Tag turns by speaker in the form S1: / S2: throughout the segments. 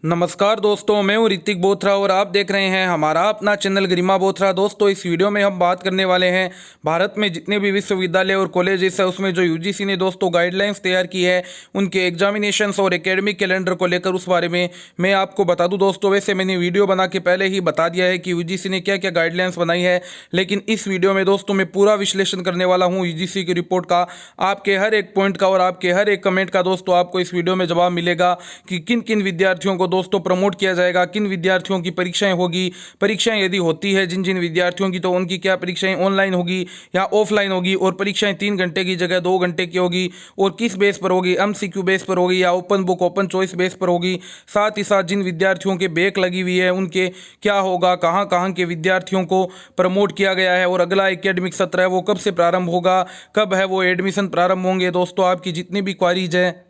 S1: नमस्कार दोस्तों, मैं हूं ऋतिक बोथरा और आप देख रहे हैं हमारा अपना चैनल गरिमा बोथरा। दोस्तों, इस वीडियो में हम बात करने वाले हैं भारत में जितने भी विश्वविद्यालय और कॉलेजेस है उसमें जो यूजीसी ने दोस्तों गाइडलाइंस तैयार की है उनके एग्जामिनेशंस और एकेडमिक कैलेंडर को लेकर, उस बारे में मैं आपको बता दूं। दोस्तों, वैसे मैंने वीडियो बना के पहले ही बता दिया है कि यूजीसी ने क्या क्या गाइडलाइंस बनाई है, लेकिन इस वीडियो में दोस्तों मैं पूरा विश्लेषण करने वाला हूँ यूजीसी की रिपोर्ट का। आपके हर एक पॉइंट का और आपके हर एक कमेंट का दोस्तों आपको इस वीडियो में जवाब मिलेगा कि किन किन विद्यार्थियों को दोस्तों प्रमोट किया जाएगा, किन विद्यार्थियों की परीक्षाएं होगी, परीक्षाएं यदि होती है जिन जिन विद्यार्थियों की, तो उनकी क्या परीक्षाएं ऑनलाइन होगी या ऑफलाइन होगी, और परीक्षाएं 3 घंटे की जगह 2 घंटे की होगी, और किस बेस पर होगी, एमसीक्यू बेस पर होगी या open book open choice base पर होगी। साथ ही साथ जिन विद्यार्थियों के बैक लगी हुई है उनके क्या होगा, कहाँ कहाँ के विद्यार्थियों को प्रमोट किया गया है, और अगला एकेडमिक सत्र है वो कब से प्रारंभ होगा, कब है वो एडमिशन प्रारंभ होंगे। दोस्तों, आपकी जितनी भी क्वारीज है,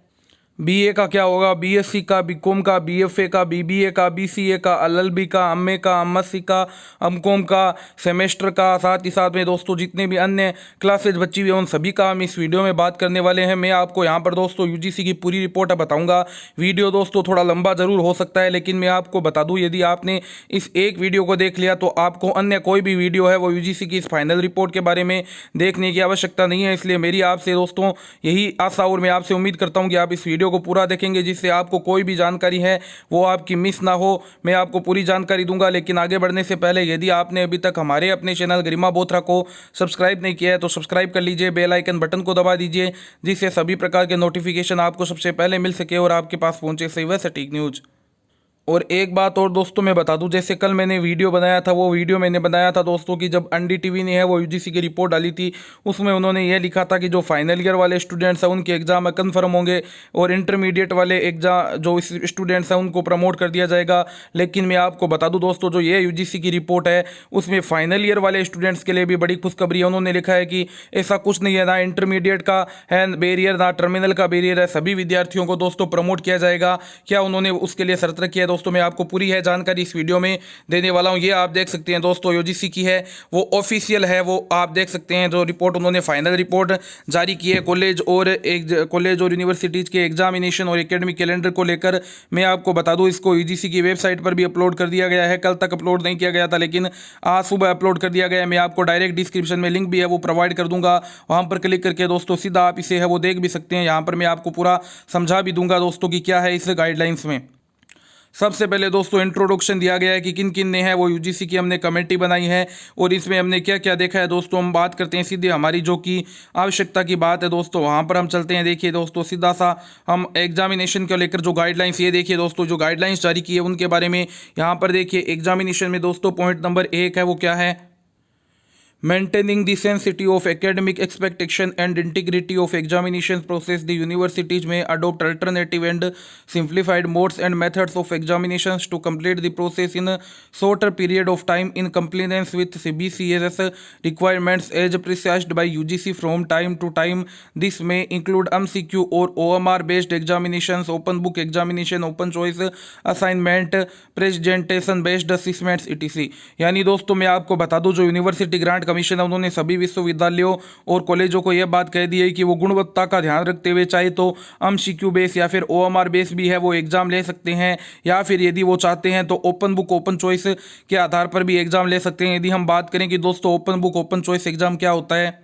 S1: बीए का क्या होगा, बीएससी का, बीकॉम का, बीएफए का, बीबीए का, बीसीए का, एलएलबी का, एमए का, एमएससी का, एमकॉम का, सेमेस्टर का, साथ ही साथ में दोस्तों जितने भी अन्य क्लासेज बची हुई हैं उन सभी का हम इस वीडियो में बात करने वाले हैं। मैं आपको यहाँ पर दोस्तों यूजीसी की पूरी रिपोर्ट बताऊँगा। वीडियो दोस्तों थोड़ा लंबा ज़रूर हो सकता है, लेकिन मैं आपको बता दूँ, यदि आपने इस एक वीडियो को देख लिया तो आपको अन्य कोई भी वीडियो है वो यूजीसी की इस फाइनल रिपोर्ट के बारे में देखने की आवश्यकता नहीं है। इसलिए मेरी आपसे दोस्तों यही आशा और मैं आपसे उम्मीद करता हूँ कि आप इस वीडियो को पूरा देखेंगे, जिससे आपको कोई भी जानकारी है वो आपकी मिस ना हो। मैं आपको पूरी जानकारी दूंगा, लेकिन आगे बढ़ने से पहले यदि आपने अभी तक हमारे अपने चैनल गरिमा बोथरा को सब्सक्राइब नहीं किया है तो सब्सक्राइब कर लीजिए, बेल आइकन बटन को दबा दीजिए, जिससे सभी प्रकार के नोटिफिकेशन आपको सबसे पहले मिल सके और आपके पास पहुंचे सही व सटीक न्यूज। और एक बात और दोस्तों मैं बता दूं, जैसे कल मैंने वीडियो बनाया था, वो वीडियो मैंने बनाया था दोस्तों कि जब एनडीटीवी ने है वो यूजीसी की रिपोर्ट डाली थी, उसमें उन्होंने ये लिखा था कि जो फाइनल ईयर वाले स्टूडेंट्स हैं उनके एग्जाम कन्फर्म होंगे और इंटरमीडिएट वाले एग्जाम जो स्टूडेंट्स हैं उनको प्रमोट कर दिया जाएगा। लेकिन मैं आपको बता दूँ दोस्तों, जो ये यूजीसी की रिपोर्ट है उसमें फाइनल ईयर वाले स्टूडेंट्स के लिए भी बड़ी खुशखबरी है। उन्होंने लिखा है कि ऐसा कुछ नहीं है, ना इंटरमीडिएट का है बैरियर ना टर्मिनल का बैरियर है, सभी विद्यार्थियों को दोस्तों प्रमोट किया जाएगा। क्या उन्होंने उसके लिए शर्त रखी है दोस्तों, मैं आपको पूरी है जानकारी इस वीडियो में देने वाला हूं। ये आप देख सकते हैं दोस्तों, यूजीसी की है वो ऑफिशियल है, वो आप देख सकते हैं जो रिपोर्ट उन्होंने फाइनल रिपोर्ट जारी की है कॉलेज और यूनिवर्सिटीज़ के एग्जामिनेशन और एकेडमिक कैलेंडर को लेकर। मैं आपको बता दूं, इसको यूजीसी की वेबसाइट पर भी अपलोड कर दिया गया है। कल तक अपलोड नहीं किया गया था, लेकिन आज सुबह अपलोड कर दिया गया है। मैं आपको डायरेक्ट डिस्क्रिप्शन में लिंक भी है वो प्रोवाइड कर दूंगा, वहां पर क्लिक करके दोस्तों सीधा आप इसे है वो देख भी सकते हैं। यहाँ पर मैं आपको पूरा समझा भी दूंगा दोस्तों कि क्या है इस गाइडलाइंस में। सबसे पहले दोस्तों इंट्रोडक्शन दिया गया है कि किन किन ने है वो यूजीसी की हमने कमेटी बनाई है और इसमें हमने क्या क्या देखा है। दोस्तों हम बात करते हैं सीधे हमारी जो कि आवश्यकता की बात है दोस्तों, वहाँ पर हम चलते हैं। देखिए दोस्तों, सीधा सा हम एग्जामिनेशन को लेकर जो गाइडलाइंस, ये देखिए दोस्तों जो गाइडलाइंस जारी की है उनके बारे में यहाँ पर देखिए। एग्जामिनेशन में दोस्तों पॉइंट नंबर 1 है वो क्या है, maintaining the sanctity of academic expectation and integrity of examination process, the universities may adopt alternative and simplified modes and methods of examinations to complete the process in a shorter period of time in compliance with CBCS requirements as prescribed by UGC from time to time. This may include MCQ or OMR based examinations, open book examination, open choice assignment, presentation based assessments etc। यानी दोस्तों मैं आपको बता दूं, जो university grant commission है उन्होंने सभी विश्वविद्यालयों और कॉलेजों को यह बात कह दी है कि वो गुणवत्ता का ध्यान रखते हुए चाहे तो एमसीक्यू बेस या फिर ओएमआर बेस भी है वो एग्जाम ले सकते हैं, या फिर यदि वो चाहते हैं तो ओपन बुक ओपन चॉइस के आधार पर भी एग्जाम ले सकते हैं। यदि हम बात करें कि दोस्तों open book open choice exam क्या होता है,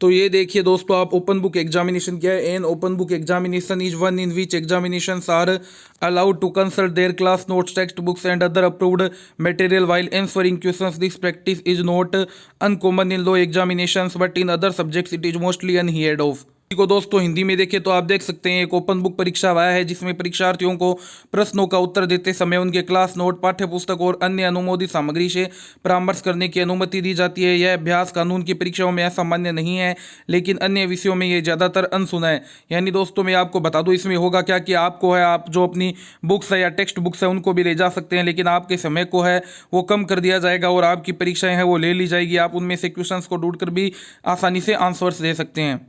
S1: तो ये देखिए दोस्तों, आप ओपन बुक एग्जामिनेशन क्या है। An open book examination is one in which examinations are allowed to consult their class notes, textbooks and other approved material while answering questions. This practice is not uncommon in law examinations, but in other subjects it is mostly unheard of। को दोस्तों हिंदी में देखें तो आप देख सकते हैं एक ओपन बुक परीक्षा आया है जिसमें परीक्षार्थियों को प्रश्नों का उत्तर देते समय उनके क्लास नोट, पाठ्य पुस्तक और अन्य अनुमोदित सामग्री से परामर्श करने की अनुमति दी जाती है। यह अभ्यास कानून की परीक्षाओं में असामान्य नहीं है, लेकिन अन्य विषयों में यह ज़्यादातर अनसुना है। यानी दोस्तों मैं आपको बता दूं, इसमें होगा क्या कि आपको है, आप जो अपनी बुक्स है या टेक्स्ट बुक्स है उनको भी ले जा सकते हैं, लेकिन आपके समय को है वो कम कर दिया जाएगा और आपकी परीक्षाएं हैं वो ले ली जाएगी। आप उनमें से क्वेश्चंस को ढूंढ कर भी आसानी से आंसर्स दे सकते हैं।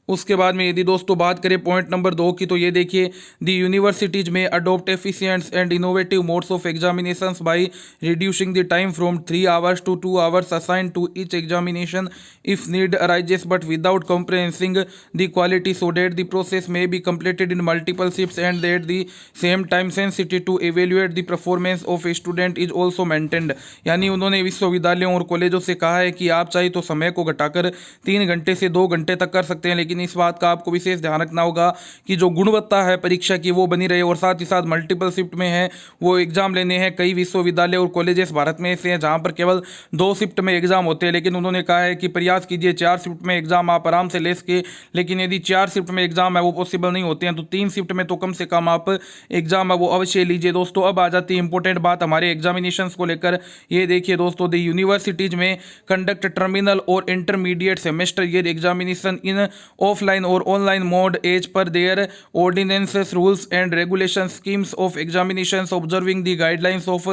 S1: उसके बाद में यदि दोस्तों बात करें पॉइंट नंबर 2 की, तो ये देखिए, the universities may adopt efficient and innovative modes of examinations by reducing the time from 3 hours to 2 hours assigned to each examination if need arises, but without comprehending the quality, so that the process may be completed in multiple shifts and at the same time sensitivity to evaluate the performance of a student is also maintained। यानी उन्होंने विश्वविद्यालयों और कॉलेजों से कहा है कि आप चाहे तो समय को घटाकर 3 घंटे से 2 घंटे तक कर सकते हैं, लेकिन इस बात का आपको विशेष ध्यान रखना होगा कि जो गुणवत्ता है परीक्षा की वो बनी रहे, और साथ ही साथ मल्टीपल शिफ्ट में है वो एग्जाम लेने हैं। कई विश्वविद्यालय और कॉलेजेस भारत में ऐसे हैं जहाँ पर केवल 2 शिफ्ट में एग्जाम होते हैं, लेकिन उन्होंने कहा है कि प्रयास कीजिए 4 शिफ्ट में एग्जाम आप आराम से ले सके, लेकिन यदि 4 शिफ्ट में एग्जाम है वो पॉसिबल नहीं होते हैं तो 3 शिफ्ट में तो कम से कम आप एग्जाम है वो अवश्य लीजिए। दोस्तों अब आ जाती है इंपॉर्टेंट बात हमारे एग्जामिनेशंस को लेकर। ये देखिए दोस्तों, द यूनिवर्सिटीज में कंडक्ट टर्मिनल और intermediate semester year examination in offline और online mode as per their ordinances rules and regulation schemes of examinations observing the guidelines of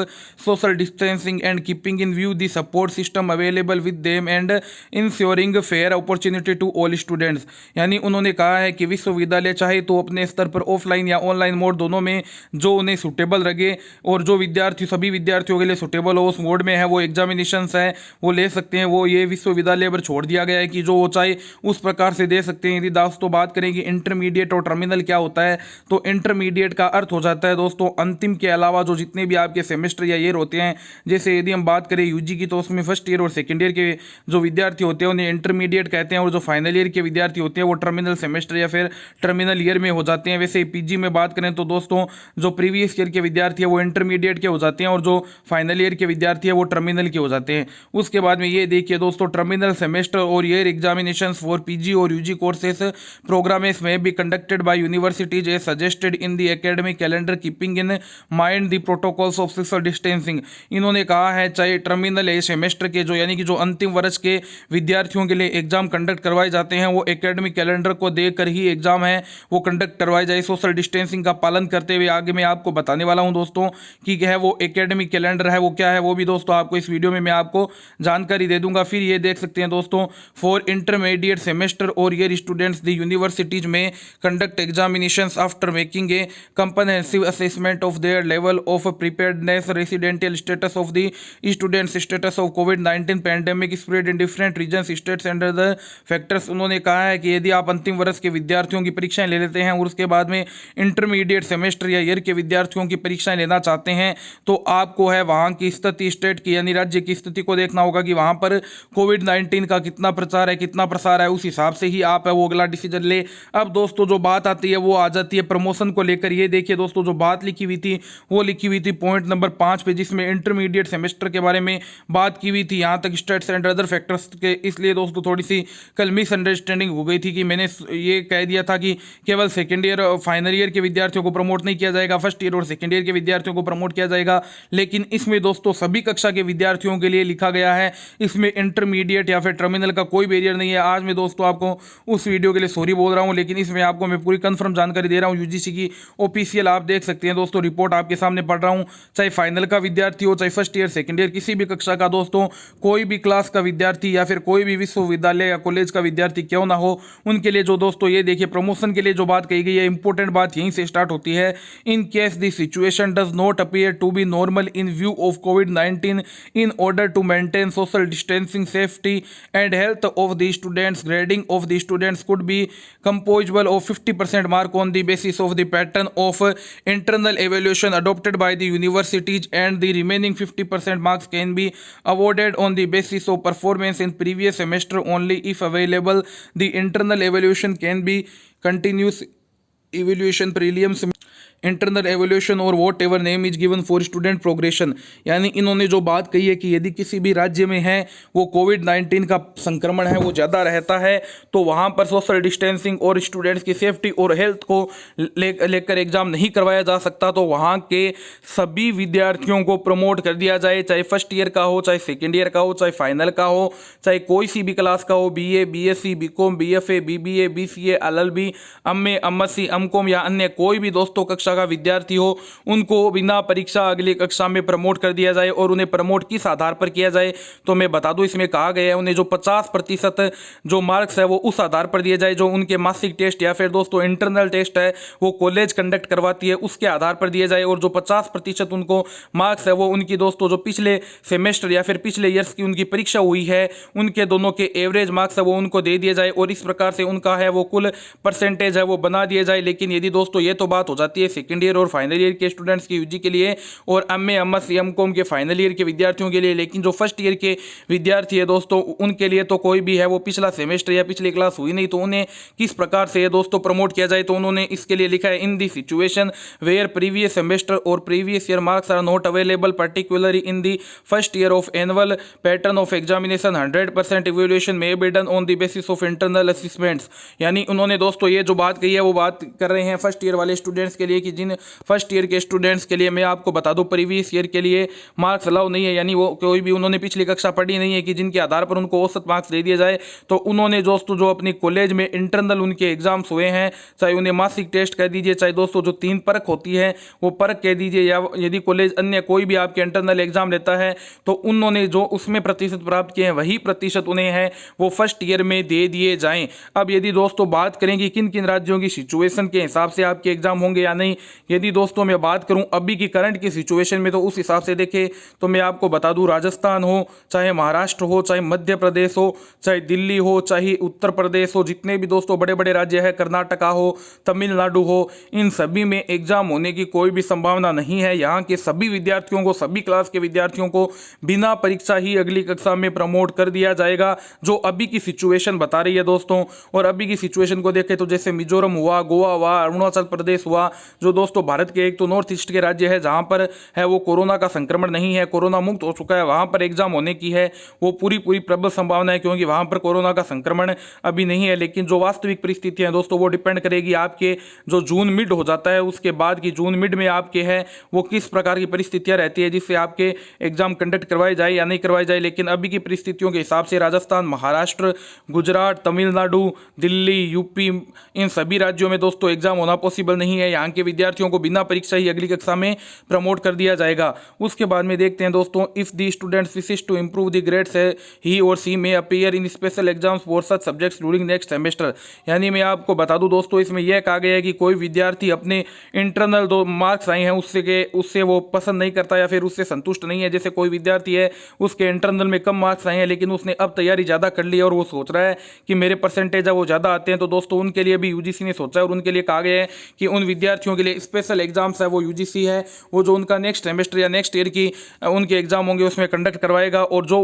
S1: social distancing and keeping in view the support system available with them and ensuring fair opportunity to all students. यानी उन्होंने कहा है कि विश्वविद्यालय चाहे तो अपने स्तर पर ऑफलाइन या ऑनलाइन मोड दोनों में जो उन्हें सूटेबल लगे और जो विद्यार्थी सभी विद्यार्थियों के लिए सूटेबल हो उस मोड में है वो एग्जामिनेशंस है वो ले सकते हैं। वो ये विश्वविद्यालय पर छोड़ दिया गया है कि जो वो चाहे उस प्रकार से दे सकते हैं। यदि दोस्तों बात करेंगे इंटरमीडिएट और टर्मिनल क्या होता है, तो इंटरमीडिएट का अर्थ हो जाता है दोस्तों अंतिम के अलावा जो जितने भी आपके सेमेस्टर या ईयर होते हैं। जैसे यदि हम बात करें यूजी की तो उसमें फर्स्ट ईयर और सेकेंड ईयर के जो विद्यार्थी होते हैं उन्हें इंटरमीडिएट कहते हैं, और जो फाइनल ईयर के विद्यार्थी होते हैं वो टर्मिनल सेमेस्टर या फिर टर्मिनल ईयर में हो जाते हैं। वैसे पीजी में बात करें तो दोस्तों जो प्रीवियस ईयर के विद्यार्थी है वो इंटरमीडिएट के हो जाते हैं और जो फाइनल ईयर के विद्यार्थी है वो टर्मिनल के हो जाते हैं। उसके बाद में ये देखिए दोस्तों, टर्मिनल सेमेस्टर और ईयर एग्जामिनेशन फॉर पीजी और UG courses programs may be conducted by universities as suggested in the academic calendar keeping in mind the protocols of social distancing. इन्होंने कहा है चाहे टर्मिनल या सेमेस्टर के जो यानी कि जो अंतिम वर्ष के विद्यार्थियों के लिए एग्जाम कंडक्ट करवाए जाते हैं वो एकेडमिक कैलेंडर को देखकर ही एग्जाम है वो कंडक्ट करवाए जाए सोशल डिस्टेंसिंग का पालन करते हुए। आगे मैं आपको बताने वाला हूं दोस्तों कि क्या है वो एकेडमिक कैलेंडर है वो क्या है, वो भी दोस्तों आपको इस वीडियो में मैं आपको जानकारी दे दूंगा। फिर ये देख सकते हैं दोस्तों, फॉर इंटरमीडिएट सेमेस्टर और ईयर स्टूडेंट्स द यूनिवर्सिटीज में conduct examinations after making a comprehensive assessment of their level of preparedness, residential status of the students, status of कोविड-19 pandemic spread in different regions states and other factors. उन्होंने कहा है कि यदि आप अंतिम वर्ष के विद्यार्थियों की परीक्षाएं ले लेते हैं और उसके बाद में इंटरमीडिएट सेमेस्टर या ईयर के विद्यार्थियों की परीक्षाएं लेना चाहते हैं तो आपको है वहां की स्थिति, स्टेट की यानी राज्य की स्थिति को देखना होगा कि वहां पर कोविड-19 का कितना प्रचार है कितना प्रसार है, उस हिसाब से ही आप है वो अगला डिसीजन ले। अब दोस्तों जो बात आती है वो आ जाती है प्रमोशन को लेकर। ये देखिए दोस्तों, जो बात लिखी हुई थी वो लिखी हुई थी पॉइंट नंबर 5 पे, जिसमें इंटरमीडिएट सेमेस्टर के बारे में बात की हुई थी यहाँ तक स्टेट्स एंड अदर फैक्टर्स के। इसलिए दोस्तों थोड़ी सी कल मिसअंडरस्टैंडिंग हो गई थी कि मैंने ये कह दिया था कि केवल सेकेंड ईयर और फाइनल ईयर के विद्यार्थियों को प्रमोट नहीं किया जाएगा, फर्स्ट ईयर और सेकेंड ईयर के विद्यार्थियों को प्रमोट किया जाएगा, लेकिन इसमें दोस्तों सभी कक्षा के विद्यार्थियों के लिए लिखा गया है। इसमें इंटरमीडिएट या फिर टर्मिनल का कोई बैरियर नहीं है। आज मैं दोस्तों आपको उस वीडियो के लिए सॉरी बोल रहा हूं, लेकिन इसमें आपको मैं पूरी कंफर्म जानकारी दे रहा हूं। यूजीसी की ऑफिशियल आप देख सकते हैं दोस्तों रिपोर्ट आपके सामने पढ़ रहा हूं। चाहे फाइनल का विद्यार्थी हो, चाहे फर्स्ट ईयर सेकेंड ईयर किसी भी कक्षा का दोस्तों कोई भी क्लास का विद्यार्थी या फिर कोई भी विश्वविद्यालय या कॉलेज का विद्यार्थी क्यों ना हो, उनके लिए जो दोस्तों ये देखिए प्रमोशन के लिए जो बात कही गई है इंपॉर्टेंट बात यहीं से स्टार्ट होती है। In case the situation does not appear to be normal in view of कोविड-19 in order to maintain social distancing, safety and health of the students, grading of the students could be composable of 50% mark on the basis of the pattern of internal evaluation adopted by the universities, and the remaining 50% marks can be awarded on the basis of performance in previous semester only if available. The internal evaluation can be continuous evaluation, prelims, internal evaluation और whatever name is given for student progression. यानी इन्होंने जो बात कही है कि यदि किसी भी राज्य में है वो कोविड-19 का संक्रमण है वो ज़्यादा रहता है तो वहाँ पर सोशल डिस्टेंसिंग और स्टूडेंट्स की सेफ्टी और हेल्थ को लेकर एग्जाम नहीं करवाया जा सकता, तो वहाँ के सभी विद्यार्थियों को प्रमोट कर दिया जाए, चाहे फर्स्ट ईयर का हो, चाहे सेकेंड ईयर का हो, चाहे फाइनल का हो, चाहे कोई सी भी क्लास का हो, BA, BSc, BCom, BFA, BBA, BCA, LLB, MA, MSc, MCom या अन्य कोई भी दोस्तों कक्षा का विद्यार्थी हो उनको बिना परीक्षा अगली कक्षा में प्रमोट कर दिया जाए। और उन्हें प्रमोट किस आधार पर किया जाए, तो मैं बता दूं इसमें कहा गया है उन्हें जो 50% जो मार्क्स है वो उस आधार पर दिए जाए जो उनके मासिक टेस्ट या फिर दोस्तों इंटरनल टेस्ट है वो कॉलेज कंडक्ट करवाती है उसके आधार पर दिए जाए। और जो 50% उनको मार्क्स है वो उनकी दोस्तों जो पिछले सेमेस्टर या फिर पिछले ईयर्स की उनकी परीक्षा हुई है उनके दोनों के एवरेज मार्क्स है वो उनको दे दिए जाए और इस प्रकार से उनका है वो कुल परसेंटेज है वो बना दिया जाए। लेकिन यदि दोस्तों ये तो बात हो जाती है सेकेंड ईयर और फाइनल ईयर के स्टूडेंट्स की यूजी के लिए और एमए एमएससी एमकॉम के फाइनल ईयर के विद्यार्थियों के लिए, लेकिन जो फर्स्ट ईयर के विद्यार्थी है दोस्तों उनके लिए तो कोई भी है वो पिछला सेमेस्टर या पिछली क्लास हुई नहीं तो उन्हें किस प्रकार से दोस्तों प्रमोट किया जाए, तो उन्होंने इसके लिए लिखा है in the situation where previous semester और previous year marks are not available particularly in the first year of annual pattern of examination 100% evaluation may be done on the basis of internal assessments. यानी उन्होंने दोस्तों ये जो बात कही है वो बात कर रहे हैं फर्स्ट ईयर वाले स्टूडेंट्स के लिए कि जिन फर्स्ट ईयर के स्टूडेंट्स के लिए मैं आपको बता दूं प्रीवियस ईयर के लिए मार्क्स अलाउ नहीं है, यानी वो कोई भी उन्होंने पिछली कक्षा पढ़ी नहीं है कि जिनके आधार पर उनको औसत मार्क्स दे दिए जाए। तो उन्होंने दोस्तों जो अपनी कॉलेज में इंटरनल उनके एग्जाम्स हुए हैं चाहे उन्हें मासिक टेस्ट कह दीजिए चाहे दोस्तों जो 3 परख होती है वो परख कह दीजिए या यदि कॉलेज अन्य कोई भी आपके इंटरनल एग्जाम लेता है तो उन्होंने जो उसमें प्रतिशत प्राप्त किए हैं वही प्रतिशत उन्हें है वो फर्स्ट ईयर में दे दिए जाएं। अब यदि दोस्तों बात करें कि किन किन राज्यों की सिचुएशन के हिसाब से आपके एग्जाम होंगे या नहीं, यदि दोस्तों मैं बात करूं अभी की करंट की सिचुएशन में तो उस हिसाब से देखें तो मैं आपको बता दूं राजस्थान हो चाहे महाराष्ट्र हो चाहे मध्य प्रदेश हो चाहे दिल्ली हो चाहे उत्तर प्रदेश हो, जितने भी दोस्तों बड़े बड़े राज्य है, कर्नाटका हो तमिलनाडु हो, इन सभी में एग्जाम होने की कोई भी संभावना नहीं है। यहाँ के सभी विद्यार्थियों को सभी क्लास के विद्यार्थियों को बिना परीक्षा ही अगली कक्षा में प्रमोट कर दिया जाएगा जो अभी की सिचुएशन बता रही है दोस्तों। और अभी की सिचुएशन को देखें तो जैसे मिजोरम हुआ, गोवा हुआ, अरुणाचल प्रदेश हुआ, जो दोस्तों भारत के एक तो नॉर्थ ईस्ट के राज्य है जहाँ पर है वो कोरोना का संक्रमण नहीं है, कोरोना मुक्त हो चुका है, वहाँ पर एग्जाम होने की है वो पूरी प्रबल संभावना है क्योंकि वहाँ पर कोरोना का संक्रमण अभी नहीं है। लेकिन जो वास्तविक परिस्थितियां दोस्तों वो डिपेंड करेगी आपके जो जून मिड हो जाता है उसके बाद की जून मिड में आपके है वो किस प्रकार की परिस्थितियां रहती है जिससे आपके एग्जाम कंडक्ट करवाए जाए या नहीं करवाए जाए। लेकिन अभी की परिस्थितियों के हिसाब से राजस्थान, महाराष्ट्र, गुजरात, तमिलनाडु, दिल्ली, यूपी, इन सभी राज्यों में दोस्तों एग्जाम होना पॉसिबल नहीं है। यहाँ के विद्यार्थियों को बिना परीक्षा ही अगली कक्षा में प्रमोट कर दिया जाएगा। उसके बाद में देखते हैं दोस्तों if the students wishes to improve the grades ही और सी में appear in special exams for such subjects during next semester. यानी मैं आपको बता दूं दोस्तों इसमें यह कहा गया है कि कोई विद्यार्थी अपने इंटरनल दो मार्क्स आए हैं उससे वो पसंद नहीं करता या फिर उससे संतुष्ट नहीं है। जैसे कोई विद्यार्थी है उसके इंटरनल में कम मार्क्स आए हैं लेकिन उसने अब तैयारी ज़्यादा कर ली है और वो सोच रहा है कि मेरे परसेंटेज है वो ज़्यादा आते हैं, तो दोस्तों उनके लिए भी यूजीसी ने सोचा है और उनके लिए कहा गया है कि उन विद्यार्थियों के लिए स्पेशल एग्जाम्स है वो यूजीसी है वो जो उनका नेक्स्ट सेमेस्टर या नेक्स्ट ईयर की उनके एग्जाम होंगे उसमें कंडक्ट करवाएगा और जो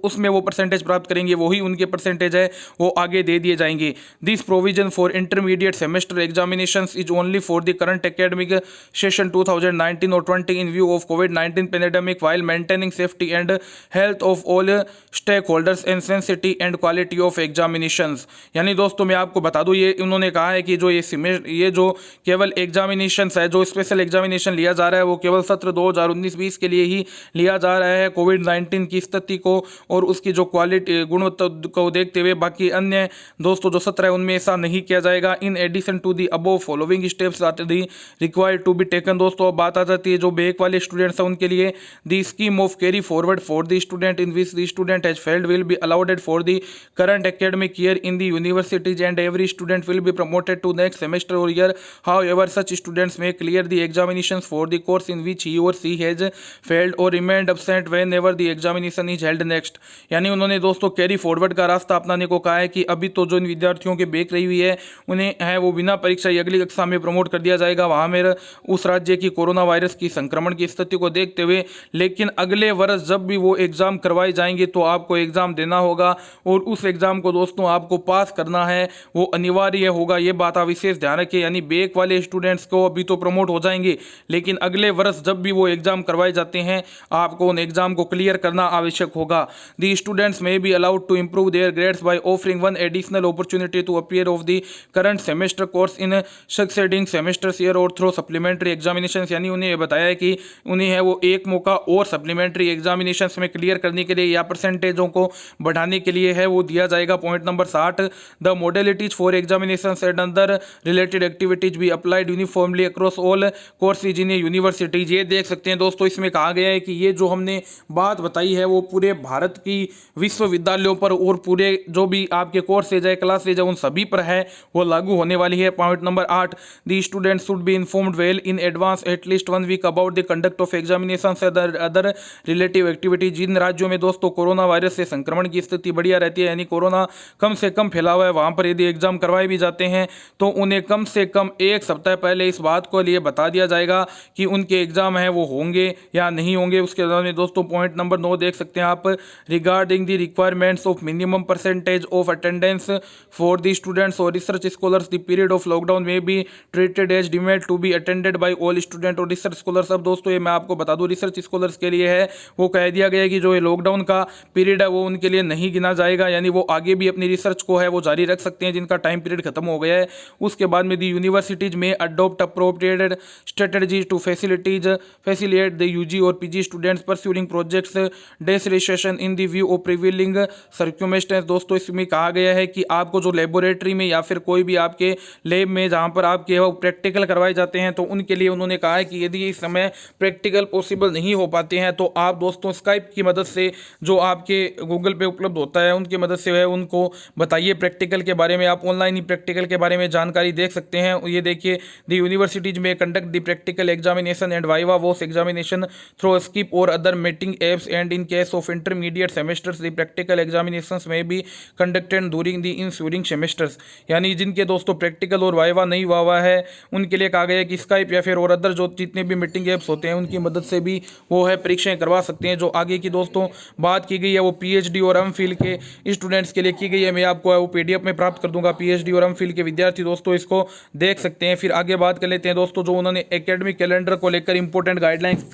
S1: उसमें वो परसेंटेज प्राप्त करेंगे वही उनके परसेंटेज है वो आगे दे दिए जाएंगे। This provision for intermediate semester examinations is only for the current academic session 2019 और 20 इन व्यू ऑफ कोविड-19 pandemic while maintaining safety and health of all stakeholders and sanctity and quality of examinations. यानी दोस्तों मैं आपको बता दूं ये उन्होंने कहा है कि जो ये जो केवल एग्जामिनेशंस है जो स्पेशल एग्जामिनेशन लिया जा रहा है वो केवल सत्र 2019-20 के लिए ही लिया जा रहा है कोविड-19 की स्थिति को और उसकी जो क्वालिटी गुणवत्ता को देखते हुए। बाकी अन्य दोस्तों जो सत्र है उनमें ऐसा नहीं किया जाएगा। In addition to the above following steps are the required to be taken. दोस्तों अब बात आ जाती है जो बैक वाले स्टूडेंट्स हैं उनके लिए the scheme of carry forward for the student in which the student has failed will be allowed for the current academic year in the universities and every student will be promoted to next semester और year. However such students may clear the examinations for the course in which he or she has failed or remained absent whenever the examination is held next। यानी उन्होंने दोस्तों carry forward का रास्ता अपनाने को कहा है कि अभी तो जो इन विद्यार्थियों के बैक रही हुई है उन्हें है वो बिना परीक्षा अगली कक्षा में प्रमोट कर दिया जाएगा वहाँ में उस राज्य की कोरोना वायरस की संक्रमण की स्थिति को देखते हुए। लेकिन अगले वर्ष जब भी वो एग्जाम करवाए जाएंगे तो आपको एग्जाम देना होगा और उस एग्जाम को दोस्तों आपको पास करना है वो अनिवार्य होगा। ये बात आप विशेष ध्यान रखें। यानी बैक वाले स्टूडेंट्स को अभी तो प्रमोट हो जाएंगे लेकिन अगले वर्ष जब भी वो एग्जाम करवाए जाते हैं आपको उन एग्जाम को क्लियर करना आवश्यक होगा। The students may be allowed to improve their grades by offering one additional opportunity to appear of the current semester course in succeeding semesters year और थ्रू सप्लीमेंट्री एग्जामिनेशंस। यानी उन्हें बताया है कि उन्हें है वो एक मौका और सप्लीमेंट्री एग्जामिनेशंस में क्लियर करने के लिए या परसेंटेजों को बढ़ाने के लिए है वो दिया जाएगा। Point number 60 the modalities for examinations and other related activities be applied uniform uniformly across all courses in universities. ये देख सकते हैं दोस्तों, इसमें कहा गया है कि ये जो हमने बात बताई है वो पूरे भारत की विश्वविद्यालयों पर और पूरे जो भी आपके कोर्सेज है, क्लासेज है, उन सभी पर है, वो लागू होने वाली है। Point number 8, the student should be informed well in advance at least 1 week about the conduct of examination other relative activity. जिन राज्यों में दोस्तों कोरोना वायरस से संक्रमण की स्थिति बढ़िया रहती है, यानी कोरोना कम से कम फैला हुआ है, वहां पर यदि एग्जाम करवाए भी जाते हैं तो उन्हें कम से कम एक सप्ताह पहले इस बात को लिए बता दिया जाएगा कि उनके एग्जाम है वो होंगे या नहीं होंगे। उसके बाद दोस्तों पॉइंट नंबर 9 देख सकते हैं आप, regarding the requirements of minimum percentage of attendance for the students और research scholars the period of lockdown may be treated as deemed to be attended by all student और रिसर्च स्कॉलर्स। अब दोस्तों ये मैं आपको बता दूं, रिसर्च स्कॉलर्स के लिए है वो कह दिया गया है कि जो ये लॉकडाउन का पीरियड है वो उनके लिए नहीं गिना जाएगा, यानी वो आगे भी अपनी रिसर्च को है वो जारी रख सकते हैं जिनका टाइम पीरियड खत्म हो गया है। उसके बाद में the universities may adopt appropriated strategies to facilitate the UG और PG students pursuing projects dissertation in the view of prevailing circumstances. दोस्तों इसमें कहा गया है कि आपको जो लेबोरेटरी में या फिर कोई भी आपके लैब में जहां पर आपके वो प्रैक्टिकल करवाए जाते हैं तो उनके लिए उन्होंने कहा है कि यदि इस समय प्रैक्टिकल पॉसिबल नहीं हो पाते हैं तो आप दोस्तों स्काइप की मदद से जो आपके गूगल पे उपलब्ध होता है उनकी मदद से है उनको बताइए प्रैक्टिकल के बारे में। आप ऑनलाइन ही प्रैक्टिकल के बारे में जानकारी देख सकते हैं। ये देखिए, द यूनिवर्सिटीज में conduct the practical examination and viva voce examination through Skype और other meeting apps and in case of intermediate semesters the practical examinations may be conducted during the ensuing semesters. यानी जिनके दोस्तों practical और viva नहीं हुआ है उनके लिए कहा गया है कि स्काइप या फिर और अदर जो जितने भी मीटिंग एप्स होते हैं उनकी मदद से भी वो है परीक्षाएं करवा सकते हैं। जो आगे की दोस्तों बात की गई है वो पीएचडी और एमफिल के स्टूडेंट्स के लिए की गई है। मैं आपको वो पीडीएफ में प्राप्त कर दूंगा। पीएचडी और एमफिल के विद्यार्थी दोस्तों इसको देख सकते हैं। फिर आगे बात कर लेते हैं दोस्तों, जो उन्होंने एकेडमिक कैलेंडर को लेकर इंपॉर्टेंट गाइडलाइंस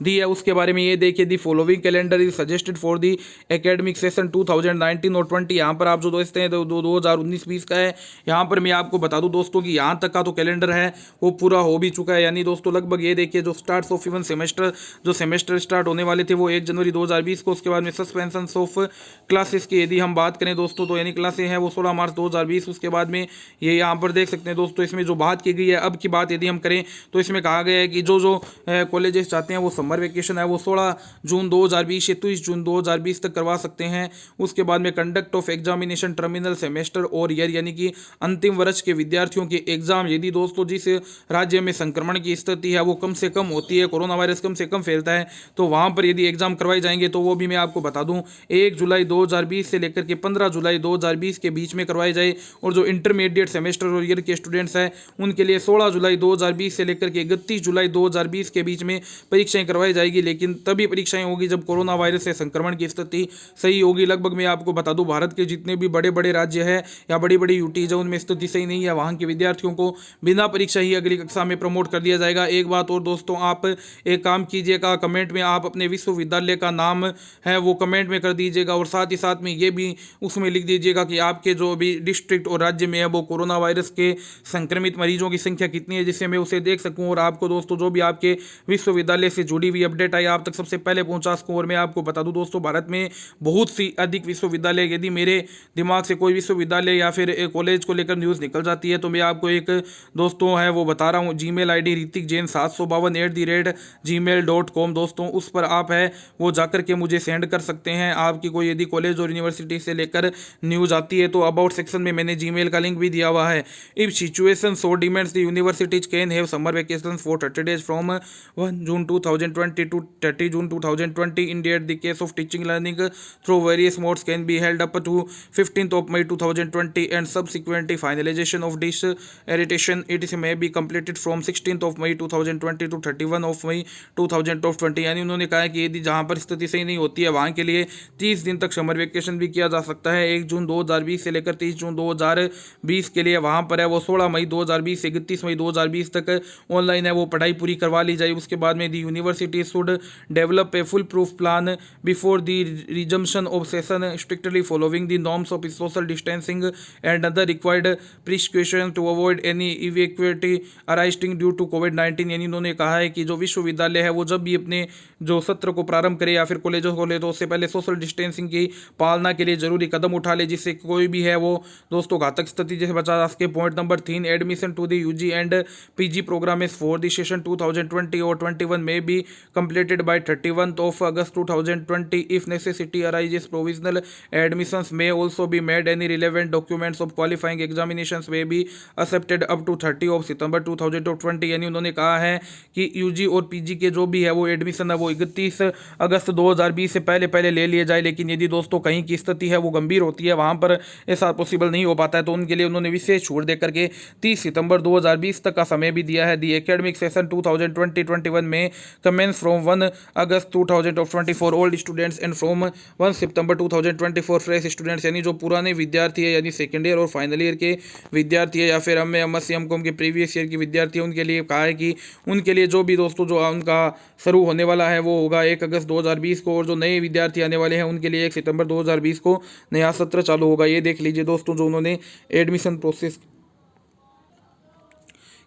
S1: दी है उसके बारे में। ये देखिए, the following calendar is suggested for the academic session 2019 और 20। यहाँ पर आप जो दोस्त हैं 2019-20 का है। यहाँ पर मैं आपको बता दूं दोस्तों कि यहाँ तक का तो कैलेंडर है वो पूरा हो भी चुका है, यानी दोस्तों लगभग ये देखिए जो स्टार्ट ऑफ इवन सेमेस्टर जो सेमेस्टर स्टार्ट होने वाले थे वो 1 जनवरी 2020 को। उसके बाद में सस्पेंशन ऑफ क्लासेस की यदि हम बात करें दोस्तों तो यानी क्लासें हैं वो 16 मार्च 2020। उसके बाद में ये यहाँ पर देख सकते हैं दोस्तों, इसमें जो बात की गई है अब की बात यदि हम करें तो इसमें कहा गया है कि जो कॉलेजेस चाहते हैं वो समर वेकेशन है वो 16 जून 2020 से 23 जून 2020 तक करवा सकते हैं। उसके बाद में conduct of examination terminal semester और ईयर, यानी कि अंतिम वर्ष के विद्यार्थियों के एग्जाम यदि दोस्तों जिस राज्य में संक्रमण की स्थिति है वो कम से कम होती है, कोरोना वायरस कम से कम फैलता है, तो वहां पर यदि एग्जाम करवाए जाएंगे तो वो भी मैं आपको बता दूं 1 जुलाई 2020 से लेकर के 15 जुलाई 2020 के बीच में करवाए जाए। और जो इंटरमीडिएट सेमेस्टर और ईयर के स्टूडेंट्स हैं उनके लिए 16 जुलाई 2020 से लेकर के 31 जुलाई 2020 के बीच में परीक्षाएं करवाई जाएगी। लेकिन तभी परीक्षाएं होगी जब कोरोना वायरस से संक्रमण की स्थिति सही होगी। लगभग मैं आपको बता दूं भारत के जितने भी बड़े बड़े राज्य है या बड़ी बड़ी यूटीज है उनमें स्थिति सही नहीं है, वहां के विद्यार्थियों को बिना परीक्षा ही अगली कक्षा में प्रमोट कर दिया जाएगा। एक बात और दोस्तों, आप एक काम कीजिएगा, कमेंट में आप अपने विश्वविद्यालय का नाम है वो कमेंट में कर दीजिएगा और साथ ही साथ में ये भी उसमें लिख दीजिएगा कि आपके जो भी डिस्ट्रिक्ट और राज्य में है वो कोरोना वायरस के संक्रमित मरीजों की संख्या कितनी है, जिससे मैं उसे देख सकूं और आपको दोस्तों जो भी आपके विश्वविद्यालय से जुड़ी हुई अपडेट आई आप तक सबसे पहले पहुंचा सकूं। और मैं आपको बता दूं दोस्तों, भारत में बहुत सी अधिक विश्वविद्यालय, यदि मेरे दिमाग से कोई विश्वविद्यालय या फिर कॉलेज को लेकर न्यूज़ निकल जाती है तो मैं आपको एक दोस्तों है वो बता रहा हूँ, जीमेल आईडी ritikjain752@gmail.com दोस्तों, उस पर आप है वो जाकर के मुझे सेंड कर सकते हैं। आपकी कोई यदि कॉलेज और यूनिवर्सिटी से लेकर न्यूज़ आती है तो अबाउट सेक्शन में मैंने जीमेल का लिंक भी दिया हुआ है। If situation so demands the universities can have summer vacation for 30 days from 1 June 2020 to 30 June 2020. Indeed, the case of teaching learning through various modes can be held up to 15th of May 2020 and subsequently finalization of this irritation it may be completed from 16th of May 2020 to 31 of May 2020। यानी उन्होंने कहा है कि यदि जहां पर स्थिति सही नहीं होती है वहां के लिए 30 दिन तक समर वेकेशन भी किया जा सकता है। 1 जून 2020 से लेकर 30 जून 2020 के लिए वहां पर है वो 16 मई 2020 से 31 मई 2020 तक ऑनलाइन है वो पढ़ाई पूरी करवा ली जाए। उसके बाद में दी university university should develop a full proof plan before the resumption of session, strictly following the norms of social distancing and other required prescription to avoid any इवैक्यूएटी arising due to कोविड-19। यानी उन्होंने कहा है कि जो विश्वविद्यालय है वो जब भी अपने जो सत्र को प्रारंभ करे या फिर कॉलेजों खोले तो उससे पहले सोशल डिस्टेंसिंग की पालना के लिए जरूरी कदम उठा ले, जिससे कोई भी है वो दोस्तों घातक स्थिति से बचा जा सके। Point number 3, admission to the UG and PG program is for the session 2020 और 21 may be completed by 31st of August 2020 if necessity arises. Provisional admissions may also be made. Any relevant documents of qualifying examinations may be accepted up to 30 of September 2020। यानी उन्होंने कहा है कि UG और PG के जो भी है वो एडमिशन है वो 31 अगस्त 2020 से पहले ले लिए जाए, लेकिन यदि दोस्तों कहीं की स्थिति है वो गंभीर होती है, वहाँ पर ऐसा पॉसिबल नहीं हो पाता है, तो उनके लिए उन्होंने विशेष छूट देकर के 30 सितंबर 2020 तक का समय भी दिया है। दी academic session 2020-21 may commence from 1 August 2024 old students and from 1 September 2024 fresh students. यानी जो पुराने विद्यार्थी है यानी सेकेंड ईयर और फाइनल ईयर के विद्यार्थी है या फिर एमएससी एमकॉम के प्रीवियस ईयर के विद्यार्थी है, उनके लिए कहा है कि उनके लिए जो भी दोस्तों जो उनका शुरू होने वाला है वो होगा 1 अगस्त 2020 को, और जो नए विद्यार्थी आने वाले हैं उनके लिए 1 सितंबर 2020 को नया सत्र चालू होगा। ये देख लीजिए दोस्तों जो उन्होंने एडमिशन प्रोसेस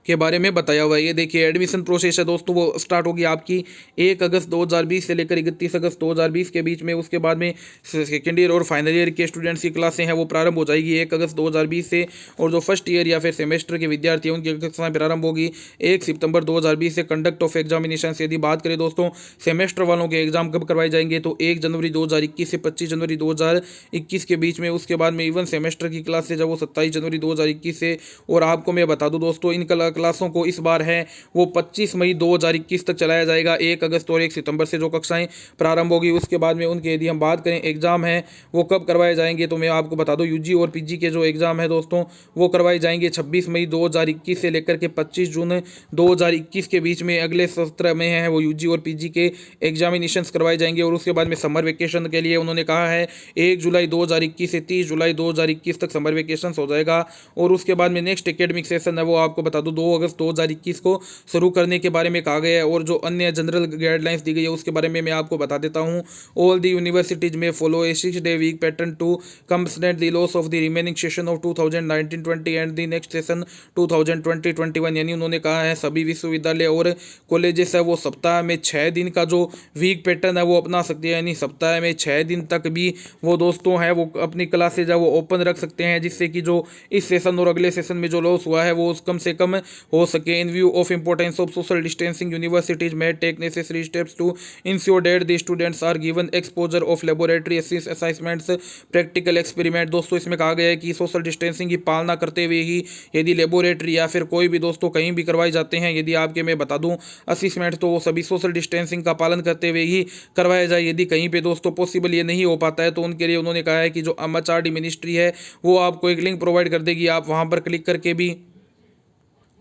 S1: के बारे में बताया हुआ है। ये देखिए एडमिशन प्रोसेस है दोस्तों वो स्टार्ट होगी आपकी 1 अगस्त 2020 से लेकर 31 अगस्त 2020 के बीच में। उसके बाद में सेकेंड ईयर और फाइनल ईयर के स्टूडेंट्स की क्लासें हैं वो प्रारंभ हो जाएगी 1 अगस्त 2020 से, और जो फर्स्ट ईयर या फिर सेमेस्टर के विद्यार्थी हैं उनकी कक्षाएं प्रारंभ होगी 1 सितंबर 2020 से। कंडक्ट ऑफ एग्जामिनेशन यदि बात करें दोस्तों सेमेस्टर वालों के एग्जाम कब करवाए जाएंगे तो 1 जनवरी 2021 से 25 जनवरी 2021 के बीच में। उसके बाद में इवन सेमेस्टर की क्लासेज है वो 27 जनवरी 2021 से। और आपको मैं बता दूं दोस्तों इन क्लासों को इस बार है वो 25 मई 2021 तक चलाया जाएगा, 1 अगस्त और 1 सितंबर से जो कक्षाएं प्रारंभ होगी। उसके बाद में उनके यदि हम बात करें एग्जाम है वो कब करवाए जाएंगे तो मैं आपको बता दूं यूजी और पीजी के जो एग्जाम है दोस्तों वो करवाए जाएंगे 26 मई 2021 से लेकर के 25 जून 2021 के बीच में। अगले सत्र में है वो यूजी और पीजी के एग्जामिनेशन करवाए जाएंगे। और उसके बाद में समर वेकेशन के लिए उन्होंने कहा है 1 जुलाई 2021 से 30 जुलाई 2021 तक समर वेकेशन हो जाएगा। और उसके बाद में नेक्स्ट एकेडमिक सेशन है वो आपको बता दूं 2 अगस्त 2021 को शुरू करने के बारे में कहा गया है। और जो अन्य जनरल गाइडलाइंस दी गई है उसके बारे में मैं आपको बता देता हूं। All the universities may follow a 6-day week pattern to compensate the loss of the remaining session of 2019-20 and the next session 2020-21। यानी उन्होंने कहा है सभी विश्वविद्यालय और कॉलेजेस है वो सप्ताह में 6 दिन का जो वीक पैटर्न है वो अपना सकते हैं, यानी सप्ताह में 6 दिन तक भी वो दोस्तों है वो अपनी क्लासेज है वो ओपन रख सकते हैं, जिससे कि जो इस सेशन और अगले सेशन में जो लॉस हुआ है वो कम से कम हो सके। In view of importance of social distancing universities may take necessary steps to ensure that the students are given exposure of laboratory assessments practical experiment. दोस्तों इसमें कहा गया है कि सोशल डिस्टेंसिंग की पालना करते हुए ही यदि लेबोरेटरी या फिर कोई भी दोस्तों कहीं भी करवाए जाते हैं, यदि आपके मैं बता दूं असेसमेंट तो वो सभी सोशल डिस्टेंसिंग का पालन करते हुए ही करवाया जाए। यदि कहीं पे दोस्तों पॉसिबल ये नहीं हो पाता है तो उनके लिए उन्होंने कहा है कि जो एमएचआरडी मिनिस्ट्री है वो आपको एक लिंक प्रोवाइड कर देगी, आप वहाँ पर क्लिक करके भी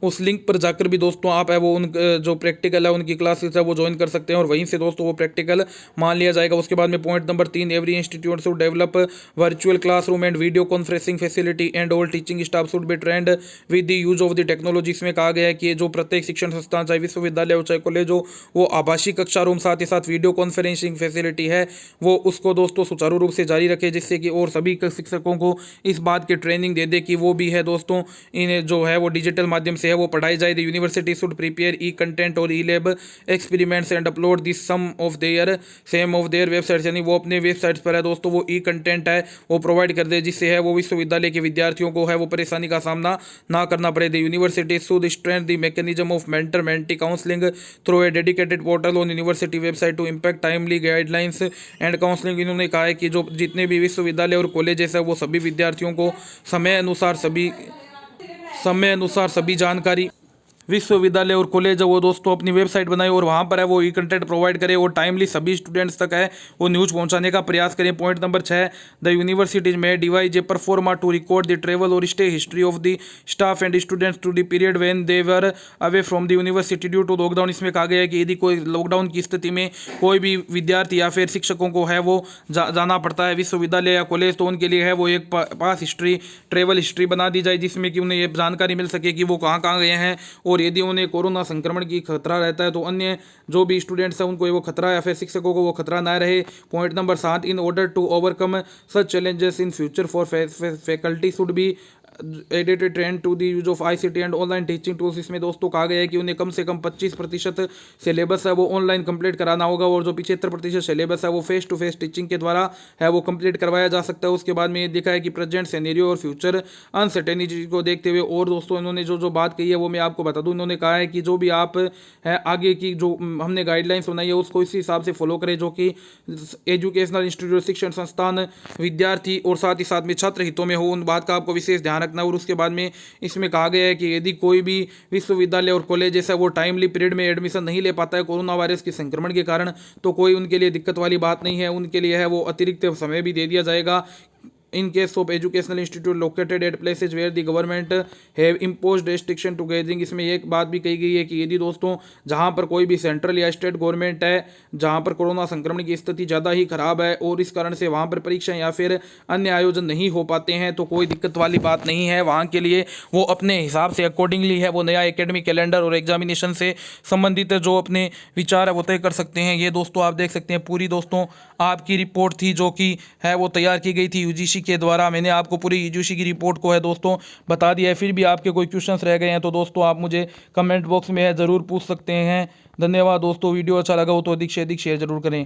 S1: उस लिंक पर जाकर भी दोस्तों आप है वो उन जो प्रैक्टिकल है उनकी क्लासेस है वो ज्वाइन कर सकते हैं और वहीं से दोस्तों वो प्रैक्टिकल मान लिया जाएगा। उसके बाद में point number 3, every institute should develop virtual classroom and video conferencing facility and all teaching staff should be trend with the use of the technology. इसमें कहा गया है कि जो प्रत्येक शिक्षण संस्थान चाहे विश्वविद्यालय हो चाहे कॉलेज हो वो आभासी कक्षा रूम साथ ही साथ वीडियो कॉन्फ्रेंसिंग फैसिलिटी है वो उसको दोस्तों सुचारू रूप से जारी रखे, जिससे कि और सभी शिक्षकों को इस बात की ट्रेनिंग दे दे कि वो भी है दोस्तों इन्हें जो है वो डिजिटल माध्यम से है वो पढ़ाई जाए। The university should prepare e content और e lab experiments and upload this same of their websites. यानी वो अपने वेबसाइट्स पर है दोस्तों वो ई कंटेंट है वो प्रोवाइड कर दे, जिससे है वो विश्वविद्यालय के विद्यार्थियों को है वो परेशानी का सामना ना करना पड़े। The university should strengthen the mechanism of mentor mentee counselling through a dedicated portal on university website to impact timely guidelines and counselling. इन्होंने कहा है कि जो जितने भी विश्वविद्यालय और कॉलेजेस है वो सभी विद्यार्थियों को समय अनुसार सभी जानकारी विश्वविद्यालय और कॉलेज है वो दोस्तों अपनी वेबसाइट बनाए और वहाँ पर है वो ई कंटेंट प्रोवाइड करे और टाइमली सभी स्टूडेंट्स तक है वो न्यूज़ पहुँचाने का प्रयास करें। Point number 6, the universities may devise a proforma to record the travel और stay history of the staff and students to the period when they were away from the university due to lockdown. इसमें कहा गया है कि यदि कोई lockdown की स्थिति में कोई भी विद्यार्थी या फिर शिक्षकों को है वो जाना पड़ता है विश्वविद्यालय या कॉलेज तो उनके लिए है वो एक पास हिस्ट्री ट्रेवल हिस्ट्री बना दी जाए, जिसमें कि उन्हें ये जानकारी मिल सके कि वो कहाँ कहाँ गए हैं और और यदि उन्हें कोरोना संक्रमण की खतरा रहता है तो अन्य जो भी स्टूडेंट्स हैं उनको वो खतरा या फिर शिक्षकों को वो खतरा ना रहे। Point number 7, in order to overcome such challenges in future for faculty should be एडेटेड trained to the use of ICT and online teaching tools. इसमें दोस्तों कहा गया है कि उन्हें कम से कम 25% सिलेबस है वो ऑनलाइन कंप्लीट कराना होगा और जो 75% सिलेबस है वो फेस टू फेस टीचिंग के द्वारा है वो कंप्लीट करवाया जा सकता है। उसके बाद में ये देखा है कि प्रेजेंट सिनेरियो और फ्यूचर अनसर्टेनिटी को देखते हुए, और दोस्तों इन्होंने जो बात कही है वो मैं आपको बता दूं। इन्होंने कहा है कि जो भी आप है आगे की जो हमने गाइडलाइंस बनाई है उसको इसी हिसाब से फॉलो करें, जो कि एजुकेशनल इंस्टीट्यूट शिक्षण संस्थान विद्यार्थी और साथ ही साथ में छात्र हितों में हो। उन बात का आपको विशेष ध्यान रखना। और उसके बाद में इसमें कहा गया है कि यदि कोई भी विश्वविद्यालय और कॉलेज जैसा वो टाइमली पीरियड में एडमिशन नहीं ले पाता है कोरोना वायरस के संक्रमण के कारण, तो कोई उनके लिए दिक्कत वाली बात नहीं है। उनके लिए है वो अतिरिक्त समय भी दे दिया जाएगा। In case of educational institute located at places where the government have imposed restriction to gathering. इसमें एक बात भी कही गई है कि यदि दोस्तों जहां पर कोई भी सेंट्रल या स्टेट गवर्नमेंट है जहां पर कोरोना संक्रमण की स्थिति ज़्यादा ही खराब है और इस कारण से वहां पर परीक्षाएं या फिर अन्य आयोजन नहीं हो पाते हैं, तो कोई दिक्कत वाली बात नहीं है। वहां के लिए वो अपने हिसाब से अकॉर्डिंगली है वो नया एकेडमिक कैलेंडर और एग्जामिनेशन से संबंधित जो अपने विचार है वो तय कर सकते हैं। ये दोस्तों आप देख सकते हैं पूरी दोस्तों आपकी रिपोर्ट थी जो कि है वो तैयार की गई थी यूजीसी के द्वारा। मैंने आपको पूरी यूजीसी की रिपोर्ट को है दोस्तों बता दिया है। फिर भी आपके कोई क्वेश्चंस रह गए हैं तो दोस्तों आप मुझे कमेंट बॉक्स में है ज़रूर पूछ सकते हैं। धन्यवाद दोस्तों। वीडियो अच्छा लगा हो तो अधिक से अधिक शेयर जरूर करें।